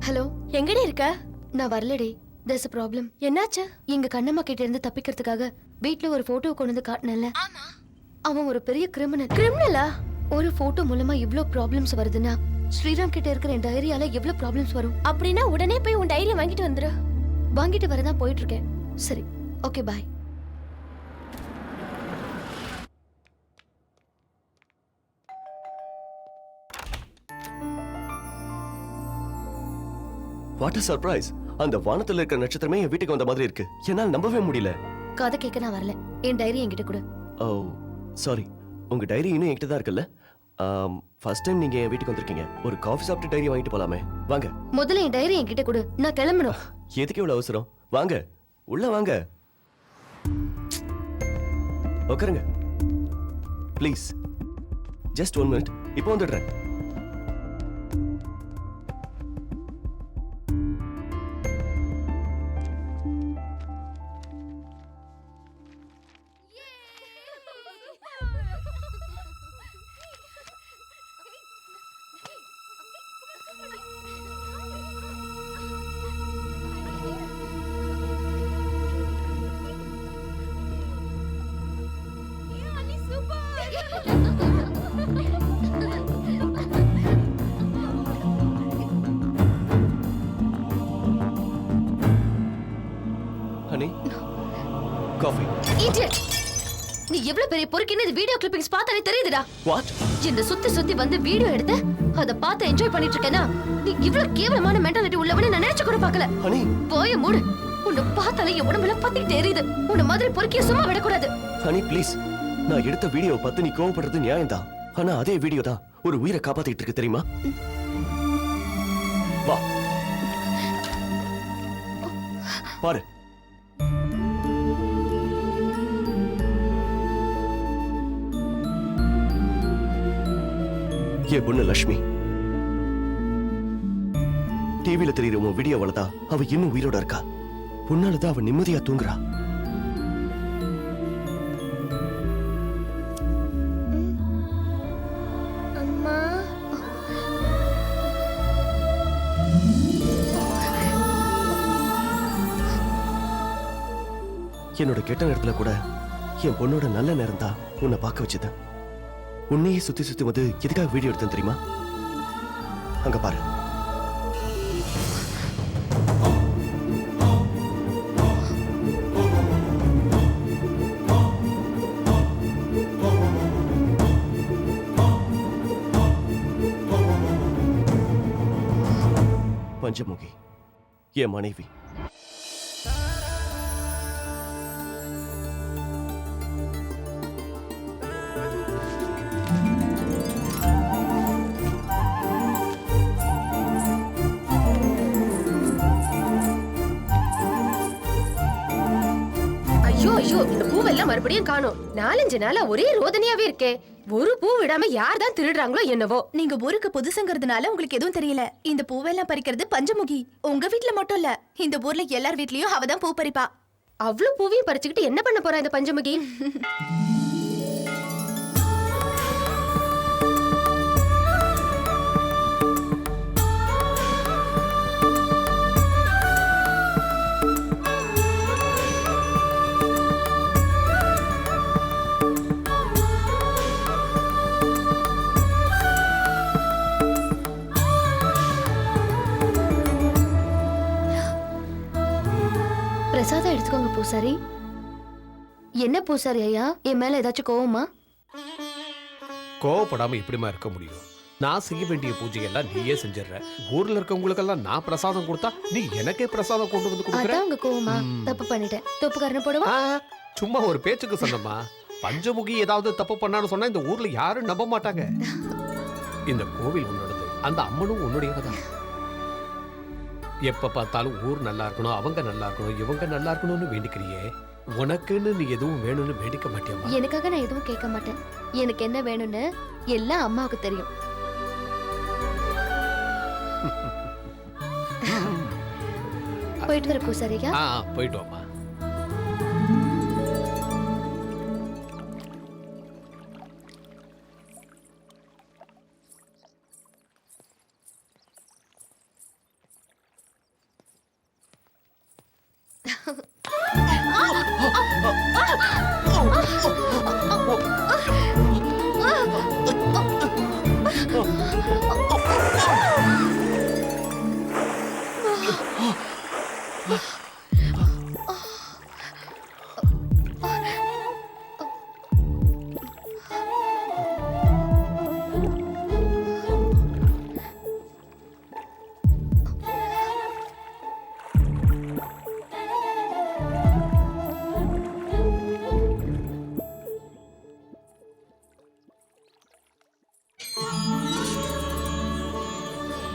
Hello, எங்கடி இருக்க? நான் வரலடி. there's a problem. என்னாச்சு? எங்க கண்ணம்மா கிட்ட இருந்து தப்பிக்கிறதுக்காக வீட்ல ஒரு போட்டோ கொண்டு வந்து காட்டினல. அவன் ஒரு பெரிய கிரிமினல். கிரிமினலா? ஒரு போட்டோ மூலமா இவ்ளோ ப்ராப்ளம்ஸ் வருதுன்னா ஸ்ரீராம் கிட்ட இருக்கிற என் டைரியால எவ்வளவு ப்ராப்ளம்ஸ் வரும். அப்படின்னா உடனே போய் உன் டைரியை வாங்கிட்டு வந்துரு. வாங்கிட்டு வரதான் போயிட்டு இருக்கேன். சரி, okay, bye. What a surprise. அந்த வானத்துல இருக்கிற நட்சத்திரமே என் வீட்டுக்கு வந்த மாதிரி இருக்கு. என்னால நம்பவே முடியல. கதை கேட்க நான் வரல. என் டைரி என்கிட்ட கொடு. ஓ சாரி, உங்க டைரி இன்னும் என்கிட்ட தான் இருக்குல்ல. ஃபர்ஸ்ட் டைம் நீங்க என் வீட்டுக்கு வந்திருக்கீங்க. ஒரு காஃபி சாப்பிட்டு டைரி வாங்கிட்டு போலாமே. வாங்க. முதல்ல என் டைரி என்கிட்ட கொடு. நான் கிளம்பணும். எதுக்கு இவ்வளவு அவசரம்? வாங்க, உள்ள வாங்க. உட்காருங்க ப்ளீஸ். Just 1 minute. இப்போ வந்துடுறேன். Honey, coffee. இடியட். நீ எவ்வளவு பெரிய பொறுக்கின்னு இந்த வீடியோ கிளிப்பிங்ஸ் பார்த்தாலே தெரியுதுடா. வாட்? இந்த சுத்தி வந்து வீடியோ எடுத்து அத பார்த்து என்ஜாய் பண்ணிட்டு இருக்கேனா? நீ இவ்வளவு கேவலமான மென்டாலிட்டி உள்ளவனே நான் நினைச்சு கூட பார்க்கல. ஹனி, போய் மூடு. உன்னை பார்த்தாலே என் உடம்புல பத்திக்கிட்டே எரியுது. உன்னை மாதிரி பொறுக்கிய சும்மா விடக்கூடாது. Honey please. நான் எடுத்த வீடியோ பார்த்து நீ கோவப்படுறது நியாயம்தான். ஆனா அதே வீடியோ தான் ஒரு உயிரை காப்பாத்திட்டு இருக்கு, தெரியுமா? வா பாரு. ஏ பொண்ணு லட்சுமி, டிவில தெரியுற உன் வீடியோவால தான் அவ இன்னும் உயிரோட இருக்கா. உன்னாலதான் அவ நிம்மதியா தூங்குறா. அம்மா, என்னோட கெட்ட நேரத்துல கூட என் பொண்ணோட நல்ல நேரம் தான் உன்னை பார்க்க வச்சுது. உன்னையே சுத்தி வந்து எதுக்காக வீடியோ எடுத்தேன் தெரியுமா? அங்க பாரு. பஞ்சமுகி என் மனைவி. ஐயோ, இந்த பூவெல்லாம் மறுபடியும் காணோம். 4-5 நாளா ஒரே ரோதனையாவே இருக்கே. ஒரு பூ விடாம யார் தான் திருடுறாங்களோ என்னவோ. நீங்க ஊருக்கு புதுசுங்கிறதுனால உங்களுக்கு எதுவும் தெரியல. இந்த பூவெல்லாம் பறிக்கிறது பஞ்சமுகி. உங்க வீட்ல மட்டும் இல்ல, இந்த ஊர்ல எல்லார் வீட்லயும் அவதான் பூ பறிப்பா. அவ்வளவு பூவையும் பறிச்சுக்கிட்டு என்ன பண்ண போறா இந்த பஞ்சமுகி? பிரசாதம் எடுத்துக்கோங்க பூசாரி. என்ன பூசாரி ஐயா, என் மேல ஏதாச்சும் கோவமா? கோவப்படாம எப்படிமா இருக்க முடியும்? நான் செய்ய வேண்டிய பூஜையெல்லாம் நீயே செஞ்சிடற. ஊர்ல இருக்கவங்களுக்கெல்லாம் நான் பிரசாதம் கொடுத்தா நீ எனக்கே பிரசாதம் கொண்டு வந்து கொடுக்குற. அதான் உங்க கோவமா? தப்பு பண்ணிட்டேன். தப்பு காரணம் போடுவா. சும்மா ஒரு பேச்சுக்கு சொன்னமா. பஞ்சமுகி ஏதாவது தப்பு பண்ணான்னு சொன்னா இந்த ஊர்ல யாரும் நம்ப மாட்டாங்க. இந்த கோவில் உன்னோடது, அந்த அம்மனும் உன்னுடையவதான். எப்ப பார்த்தாலும் ஊர் நல்லா இருக்கணும், அவங்க நல்லா இருக்கணும், இவங்க நல்லா இருக்கணும்னு வேண்டிக்கிறியே. உனக்குன்னு நீ எதுவும் வேணும்னு வேண்டிக்க மாட்டியம்மா? எனக்காக நான் எதுவும் கேட்க மாட்டேன். எனக்கு என்ன வேணும்னு எல்லாம் அம்மாவுக்கு தெரியும். போயிட்டு வர பூசாரியா? போயிட்டு வாமா.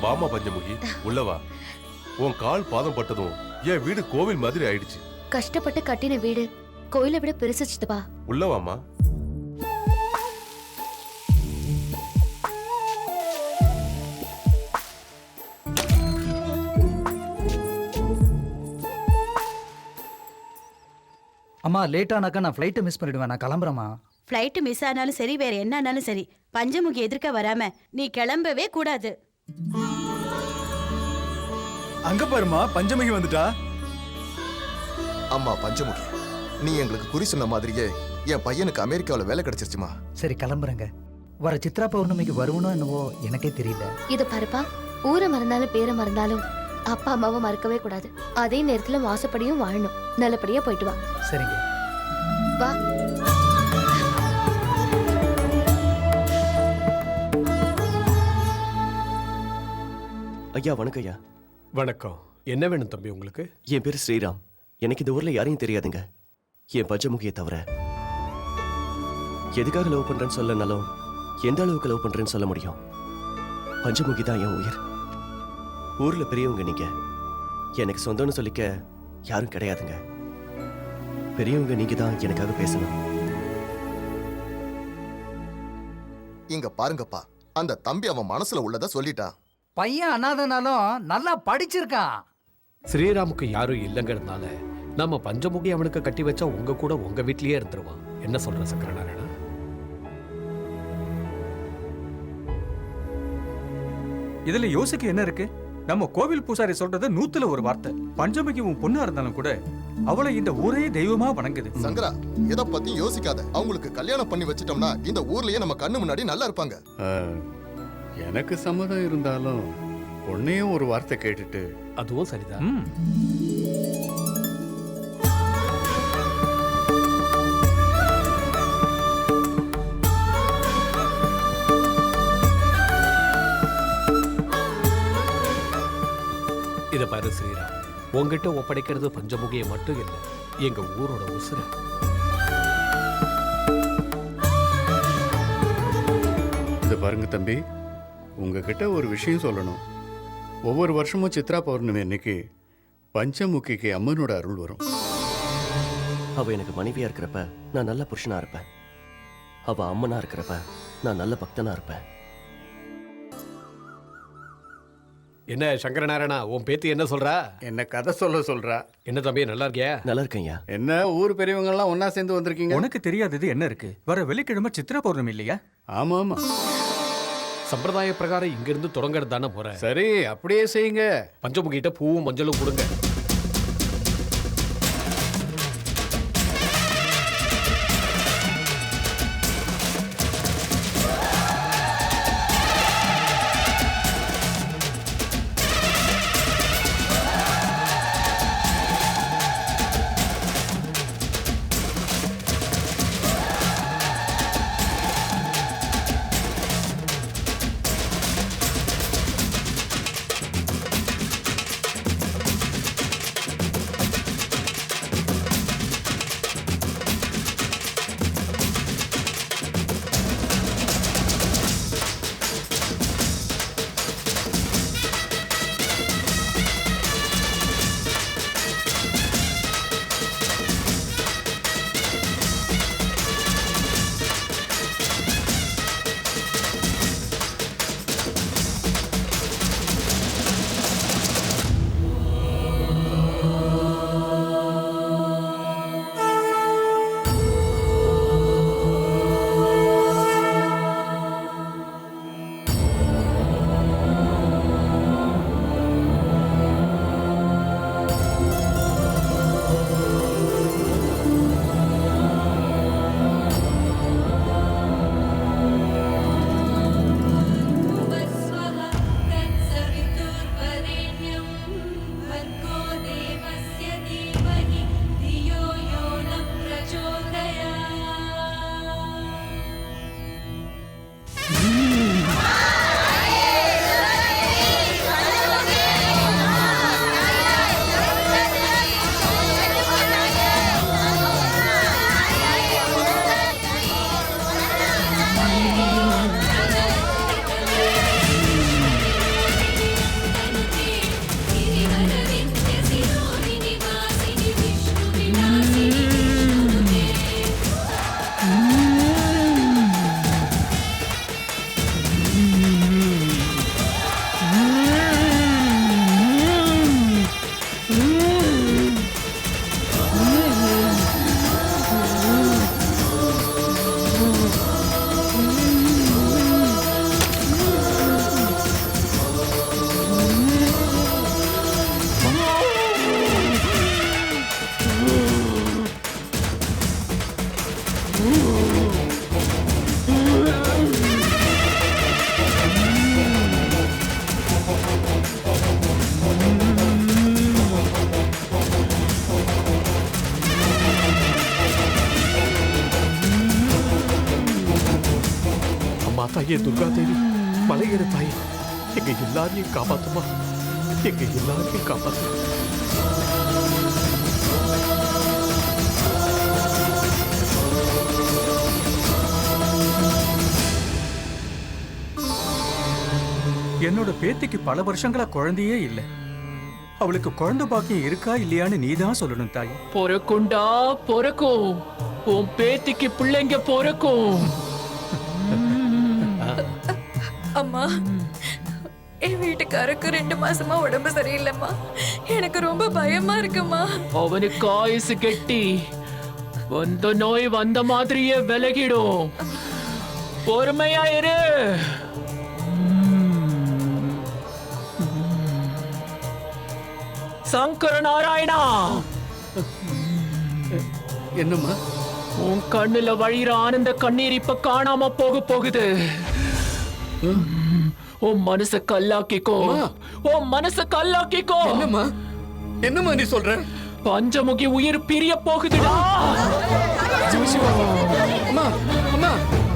வாமா பஞ்சமுகி உள்ளவா. உன் கால் பாதம் பட்டதும் என் வீடு கோவில் மாதிரி ஆயிடுச்சு. கஷ்டப்பட்டு கட்டின வீடு கோயிலை விட பெருசு சித்தப்பா. உள்ளவாமா. அம்மா லேட் ஆனாக்கா நான் ஃப்ளைட்டை மிஸ் பண்ணிடுவேன். நான் கிளம்புறேம்மா. ஃப்ளைட்டு மிஸ் ஆனாலும் சரி, வேற என்ன ஆனாலும் சரி, பஞ்சமுகி எதிர்க்க வராம நீ கிளம்பவே கூடாது. அங்க பாருமா, பஞ்சமுகி வந்துட்டா. அம்மா பஞ்சமுகி, நீ எங்களுக்கு குறி சொன்ன மாதிரியே என் பையனுக்கு அமெரிக்காவில் வேலை கிடைச்சிருச்சுமா. சரி கிளம்புறேங்க. வர சித்ரா பௌர்ணமிக்கு வருவனோ என்னவோ எனக்கே தெரியல. இது பாருப்பா, ஊரை மறந்தாலும் பேரை மறந்தாலும் அப்பா அம்மாவை மறக்கவே கூடாது. அதே நேரத்துல வாசப்படியும் வாழணும். நல்லபடியா போயிட்டு வா. சரிங்க. வா. ஐயா வணக்கம் ஐயா. வணக்கம். என்ன வேணும் தம்பி உங்களுக்கு? என் பேரு ஸ்ரீராம். எனக்கு இந்த ஊர்ல யாரையும் தெரியாதுங்க, என் பஞ்சமுகியை தவிர. எதுக்காக லவ் பண்றேன்னு சொல்லனாலும் எந்த அளவுக்கு லவ் பண்றேன்னு சொல்ல முடியும். பஞ்சமுகி தான் என் உயிர். ஊர்ல பெரியவங்க நீங்க. எனக்கு சொந்தம்னு சொல்லிக்க யாரும் கிடையாதுங்க. பெரியவங்க நீங்க தான் எனக்காக பேசணும். இங்க பாருங்கப்பா, அந்த தம்பி அவன் மனசுல உள்ளத சொல்லிட்டான். பையன் அனாதனாலும் நல்லா படிச்சிருக்கான். ஸ்ரீராமுக்கு யாரும் இல்லைங்கிறதுனால நம்ம பஞ்சமுகி அவனுக்கு கட்டி வச்சா உங்க கூட உங்க வீட்லயே இருந்துருவான். என்ன சொல்ற சக்கரநாராயணா? இதுல யோசிக்க என்ன இருக்கு? நம்ம கோவில் பூசாரி சொல்றது 100ல 1 வார்த்தை. பஞ்சமுகி உன் பொண்ணா இருந்தாலும் கூட அவளை இந்த ஊரே தெய்வமா வணங்குது. சங்கரா, எதை பத்தி யோசிக்காத. அவங்களுக்கு கல்யாணம் பண்ணி வச்சிட்டோம்னா இந்த ஊர்லயே நம்ம கண்ணு முன்னாடி நல்லா இருப்பாங்க. எனக்கு சம்மதம் இருந்தாலும் பொண்ணையும் ஒரு வார்த்தை கேட்டுட்டு. அதுவும் சரிதான். இத பாரு ஸ்ரீராம், உங்ககிட்ட ஒப்படைக்கிறது பஞ்சமுகியை மட்டும் இல்லை, எங்க ஊரோட உசுர. இத பாருங்க தம்பி, உங்ககிட்ட ஒரு விஷயம் சொல்லணும். ஒவ்வொரு வருஷமும் சித்ரா பௌர்ணமி அன்னைக்கு பஞ்சமுகிக்கு அம்மனோட அருள் வரும். அவ எனக்கு மனைவியா இருக்கிறப்ப நான் நல்ல புருஷனா இருப்பேன். அவ அம்மனா இருக்கிறப்ப நான் நல்ல பக்தனா இருப்பேன். என்ன சங்கரநாராயணா, உன் பேத்தி என்ன சொல்றா? என்ன கதை சொல்றா. என்ன தம்பி, நல்லா இருக்கியா? நல்லா இருக்கேன்யா. என்ன ஊர் பெரியவங்க எல்லாம் ஒன்னா சேர்ந்து வந்திருக்கீங்க? உனக்கு தெரியாதது என்ன இருக்கு? வர வெள்ளிக்கிழமை சித்ரா பௌர்ணமி இல்லையா? ஆமா ஆமா, சம்பிரதாய பிரகாரம் இங்கிருந்து தொடங்கிறது தானே போற. சரி அப்படியே செய்யுங்க. பஞ்சமுகிட்ட பூவும் மஞ்சளும் கொடுங்க. தாயே துர்கா தேவி, மலையேற தாயே, எங்க எல்லாரையும் காப்பாத்துமா, எங்க எல்லாரையும் காப்பாத்து. என்னோட பேத்திக்கு பல வருஷங்களா குழந்தையே இல்லை. அவளுக்கு குழந்தை பாக்கியம் இருக்கா இல்லையான்னு நீதான் சொல்லணும் தாய். பொறக்குண்டா பொறக்கும், உன் பேத்திக்கு பிள்ளைங்க பொறக்கும். அம்மா, என் வீட்டுக்காரருக்கு 2 மாசமா உடம்பு சரியில்லைம்மா. எனக்கு ரொம்ப பயமா இருக்குமா. அவனுக்கு ஆயுசு கெட்டி, வந்த நோய் வந்த மாதிரியே விலகிடும். பொறுமையா இரு. சங்கர நாராயணா, என்னம்மா? உன் கண்ணுல வழிகிற ஆனந்த கண்ணீர் இப்ப காணாம போகுது. உன் மனச கல்லாக்கிக்கோ, உன் மனச கல்லாக்கிக்கோ. என்னம்மா என்னம்மா நீ சொல்ற? பஞ்சமுகி உயிர் பிரிய போகுதுடா. அம்மா அம்மா,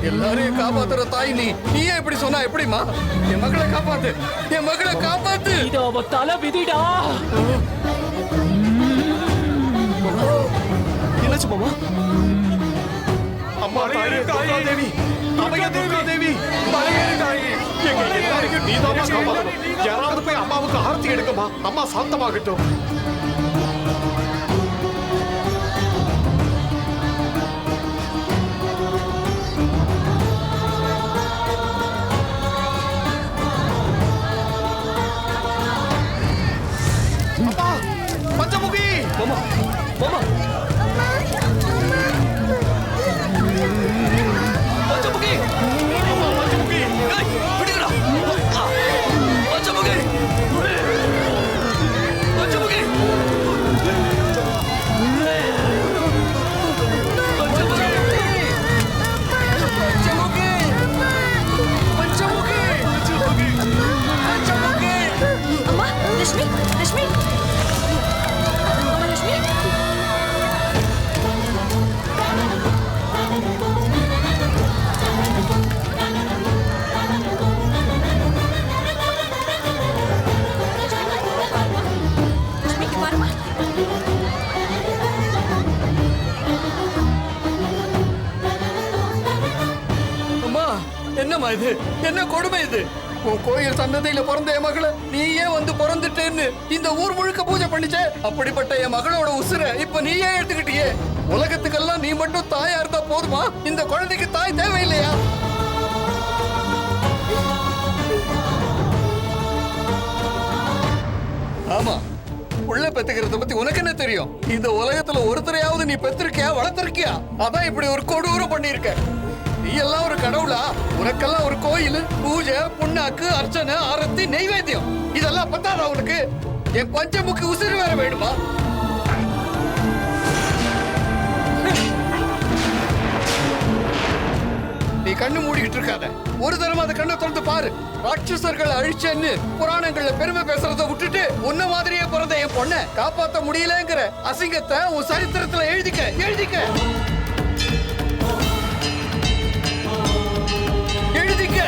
எல்லாரையும் காப்பாத்துற தாய் நீ, நீயே இப்படி சொன்னா எப்படிமா? என் மகளை காப்பாத்து, என் மகளை காப்பாத்து. இது அவ தலை விதிடா. என்னாச்சு மாமா? அம்மா தாயே துர்கா தேவி, அம்மா துர்கா தேவி, மலையேற தாயே, எங்க எல்லாரையும் நீதான் காப்பாத்தணும். யாராவது போய் அம்மாவுக்கு ஆர்த்தி எடுக்கமா, அம்மா சாந்தமாகட்டும். பஞ்சமுகி மாமா, மாமா, பஞ்சமுகி, பஞ்சமுகி, விடுங்கடா, பஞ்சமுகி, பஞ்சமுகி, அம்மா, லட்சுமி, லட்சுமி, அம்மா லட்சுமி. லட்சுமிக்கு பாருமா. அம்மா, என்னம்மா இது? என்ன கொடுமை இது? உன் கோயில் சன்னதியில பிறந்த என் மகளை நீயே வந்து பிறந்துட்டேன்னு இந்த ஊர் முழுக்க பூஜை பண்ணிச்சே. அப்படிப்பட்ட என் மகளோட உசுரை இப்ப நீயே எடுத்துக்கிட்டியே. உலகத்துக்கெல்லாம் நீ மட்டும் தாயா இருந்தா போதுமா? இந்த குழந்தைக்கு தாய் தேவையில்லையா? ஆமா, உள்ள பெத்துக்கிறத பத்தி உனக்கு என்ன தெரியும்? இந்த உலகத்துல ஒருத்தரையாவது நீ பெற்றிருக்கியா, வளர்த்திருக்கியா? அதான் இப்படி ஒரு கொடூரம் பண்ணிருக்க. நீ எல்லாம் ஒரு கடவுளா? உனக்கெல்லாம் ஒரு கோயில், பூஜை, புண்ணாக்கு, அர்ச்சனை, ஆரத்தி, நெய்வேத்தியம், இதெல்லாம் பத்தாதா உனக்கு? என் பஞ்சமுக்கு உசிறு வேற வேணுமா? நீ கண்ணு மூடிக்கிட்டு இருக்காத. ஒரு தடவை அந்த கண்ணை திறந்து பாரு. ராட்சசர்கள் அழிச்சேன்னு புராணங்கள்ல பெருமை பேசுறத விட்டுட்டு உன்ன மாதிரியே பிறந்த என் பொண்ணை காப்பாத்த முடியலங்கிற அசிங்கத்தை உன் சரித்திரத்துல எழுதிக்க, எழுதிக்க, எழுதிக்க.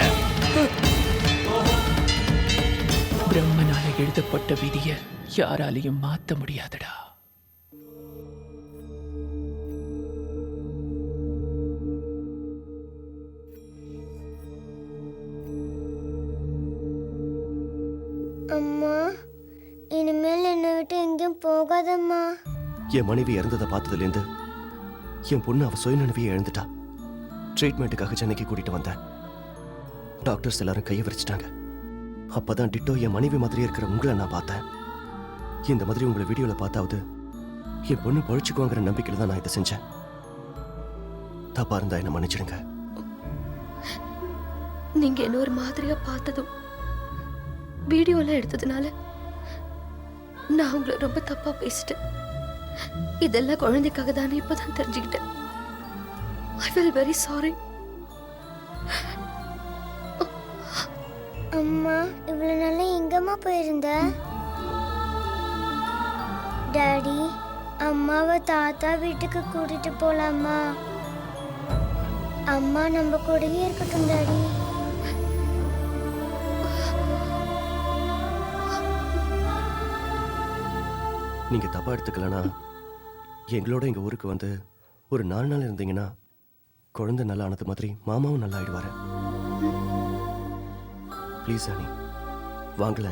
பிரம்மனால எழுதப்பட்ட விதிய யாராலையும் மாத்த முடியாதுடா. அம்மா, இனிமேல் என்னை விட்டு எங்கேயும் போகாதம்மா. என் மனைவி இறந்ததை பார்த்ததுலேருந்து என் பொண்ணு அவ சுயநினைவையே இழந்துட்டா. ட்ரீட்மெண்ட்டுக்காக சென்னைக்கு கூட்டிட்டு வந்தேன். டாக்டர்ஸ் எல்லாரும் கையை விரிச்சிட்டாங்க. அப்பதான் டிட்டோ என் மனைவி மாதிரியே இருக்கிற உங்களை நான் பார்த்தேன். இந்த மாதிரி உங்களை வீடியோல பார்த்தாவது என் பொண்ணு பழிச்சுக்குவாங்கிற நம்பிக்கையில தான் நான் இதை செஞ்சேன். தப்பா இருந்தா என்ன மன்னிச்சிடுங்க. நீங்க என்ன ஒரு மாதிரியா பார்த்ததும் வீடியோல எடுத்ததுனால நான் உங்களை ரொம்ப தப்பா பேசிட்டேன். இதெல்லாம் குழந்தைக்காக தானே இப்பதான் தெரிஞ்சுக்கிட்டேன். I feel very sorry. அம்மா, இவ்வளவு நாளா எங்கம்மா போயிருந்த? டாடி, அம்மாவை தாத்தா வீட்டுக்கு கூட்டிட்டு போலாமா? அம்மா நம்ம கூடவே இருக்கட்டும் டாடி. நீங்க தப்பா எடுத்துக்கலனா எங்களோட எங்க ஊருக்கு வந்து ஒரு 4 நாள் இருந்தீங்கன்னா குழந்தை நல்லா ஆனது மாதிரி மாமாவும் நல்லா ஆயிடுவாரு. ப்ளீஸ் அனி வாங்கல.